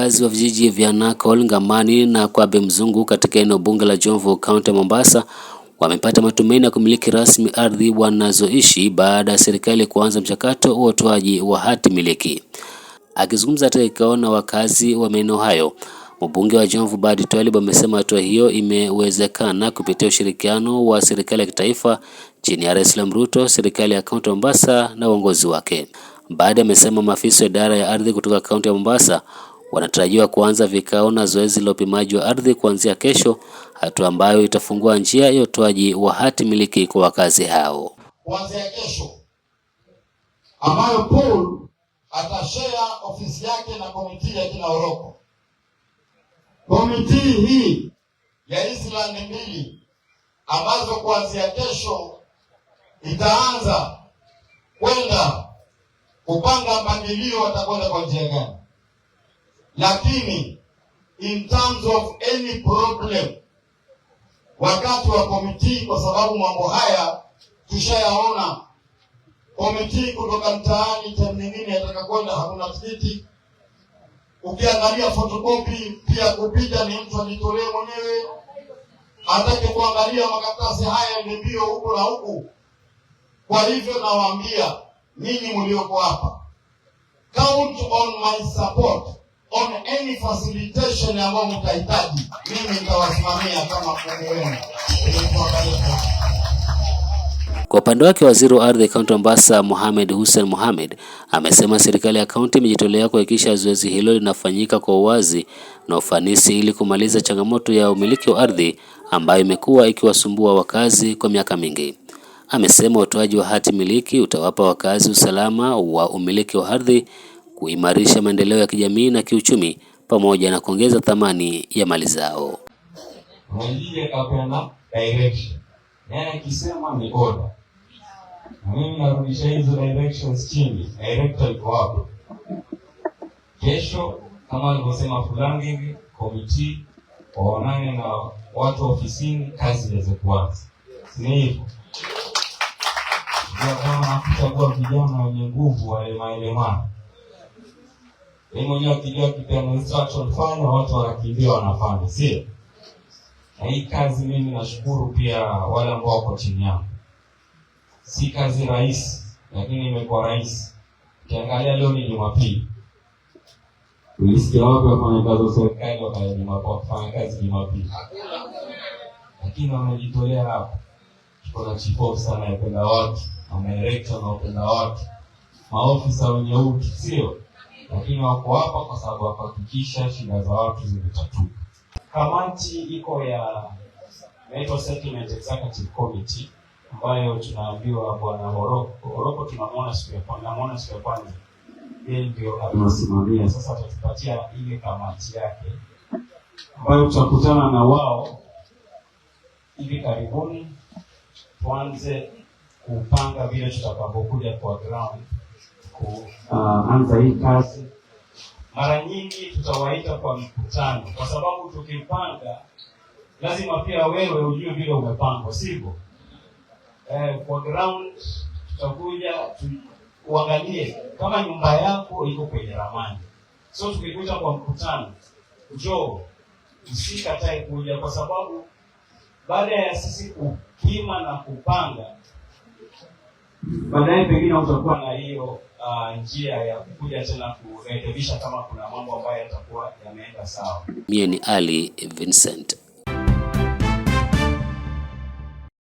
wakazi wa vijiji vya Nakol, Ngamani na Kwabe Mzungu katika eneo bunge la Jomvu, kaunti ya Mombasa wamepata matumaini ya kumiliki rasmi ardhi wanazoishi baada ya serikali kuanza mchakato wa utoaji wa hati miliki. Akizungumza katika kikao na wakazi wa maeneo hayo, mbunge wa Jomvu Badi Twalib amesema hatua hiyo imewezekana kupitia ushirikiano wa serikali ya kitaifa chini ya Rais Ruto, serikali ya kaunti ya Mombasa na uongozi wake. Baada amesema maafisa wa idara ya ardhi kutoka kaunti ya Mombasa wanatarajiwa kuanza vikao na zoezi la upimaji wa ardhi kuanzia kesho, hatua ambayo itafungua njia ya utoaji wa hati miliki kwa wakazi hao. Kuanzia kesho, ambayo Paul atashare ofisi yake na komiti ya kina Oroko. Komiti hii ya Island mbili ambazo kuanzia kesho itaanza kwenda kupanga mpangilio watakwenda kwa njia gani. Lakini in terms of any problem wakati wa komiti, kwa sababu mambo haya tushayaona, komiti kutoka mtaani time nyingine yataka kwenda hakuna tikiti. Ukiangalia photocopy pia kupita ni mtu ajitolee mwenyewe, atake kuangalia makaratasi haya ni mbio huku na huku. Kwa hivyo nawaambia ninyi mlioko hapa, count on my support on any facilitation ambayo mtahitaji. Mimi nitawasimamia kama fundi wenu. Kwa upande wake, waziri wa ardhi kaunti ya Mombasa Mohamed Hussein Mohamed amesema serikali ya kaunti imejitolea kuhakikisha zoezi hilo linafanyika kwa uwazi na ufanisi ili kumaliza changamoto ya umiliki wa ardhi ambayo imekuwa ikiwasumbua wakazi kwa miaka mingi. Amesema utoaji wa hati miliki utawapa wakazi usalama wa umiliki wa ardhi, kuimarisha maendeleo ya kijamii na kiuchumi, pamoja na kuongeza thamani ya mali zao. Mwenyewe kapeana direction. Yeye akisema ni order. Na mimi narudisha hizo directions chini. Director iko hapo. Kesho kama alivyosema fulani hivi, committee waonane na watu ofisini, kazi iweze kuanza. Ni hivyo. Ndio kama kuchagua vijana wenye nguvu wale maelewano. Mimi mwenyewe kijua kipeana instruction fanya, watu wanakimbia wanafanya, sio? Na hii kazi mimi nashukuru pia wale ambao wako chini yangu. Si kazi rahisi, lakini imekuwa rahisi. Ukiangalia leo ni Jumapili. Tulisikia wapi wafanya kazi wa serikali wakafanya kazi Jumapili. Lakini wamejitolea hapo. Kuna chief officer anayependa watu, director anayependa watu, maofisa wenye utu, sio? Lakini wako hapa kwa sababu kuhakikisha shida za watu zimetatuka. Kamati iko ya Metro Settlement Executive Committee ambayo tunaambiwa bwana Oroko tunamuona siku ya kwanza. Yeye ndio anasimamia. Sasa atatupatia ile kamati yake ambayo tutakutana na wao hivi karibuni, tuanze kupanga vile tutakapokuja kwa ground kuanza hii kazi. Mara nyingi tutawaita kwa mkutano, kwa sababu tukipanga lazima pia wewe ujue vile umepangwa, sivyo? Kwa ground tutakuja uangalie kama nyumba yako iko kwenye ramani. So tukikuta kwa mkutano, njoo, usikatae kuja, kwa sababu baada ya sisi kupima na kupanga, baadaye pengine utakuwa na hiyo njia ya kuja tena kurekebisha kama kuna mambo ambayo yatakuwa yameenda sawa. Mimi ni Ali Vincent.